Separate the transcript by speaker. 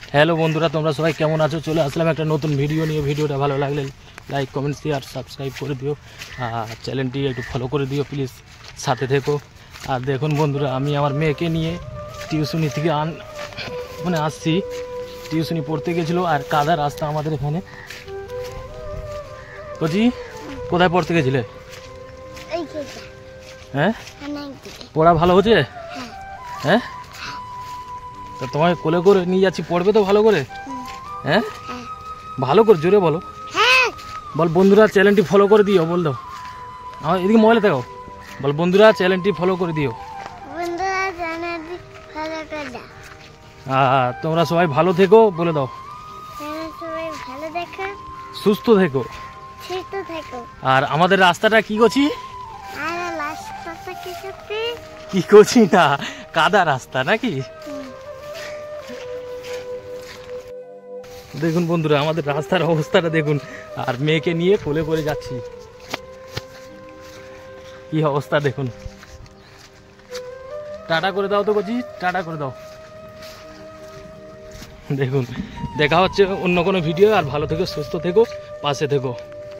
Speaker 1: Hello বন্ধুরা, তোমরা সবাই কেমন আছো? চলে আসলাম একটা নতুন ভিডিও নিয়ে। ভিডিওটা ভালো লাগলে লাইক, কমেন্ট, শেয়ার, সাবস্ক্রাইব করে দিও। আর চ্যানেলটি একটু ফলো করে দিও প্লিজ, সাথে থেকো। আর দেখুন বন্ধুরা, আমি আমার মেয়েকে নিয়ে টিউশনি থেকে আসছি। টিউশনি পড়তে গেছিলো, আর কাদা রাস্তা আমাদের এখানে। বুঝি কোথায় পড়তে গেছিলে? হ্যাঁ, পড়া ভালো হচ্ছে? হ্যাঁ, তা তোমায় কোলে করে নিয়ে যাচ্ছি, পড়বে তো ভালো করে? হ্যাঁ, ভালো করে জোরে বলো। বল বন্ধুরা চ্যানেলটি ফলো করে দিও। বল দাও, আমার এদিকে মোবাইলে থাকো। বল বন্ধুরা চ্যানেলটি ফলো করে দিও। তোমরা সবাই ভালো থেকো, বলে দাও। সুস্থ থেকো। আর আমাদের রাস্তাটা কি করছি? কি করছি না, কাদা রাস্তা নাকি? দেখুন বন্ধুরা, আমাদের রাস্তার অবস্থাটা দেখুন। আর মেয়েকে নিয়ে কোলে করে যাচ্ছি, কি অবস্থা দেখুন। টাটা করে দাও তো কচি, টাটা করে দাও। দেখুন, দেখা হচ্ছে অন্য কোনো ভিডিও। আর ভালো থেকো, সুস্থ থেকো, পাশে থেকো।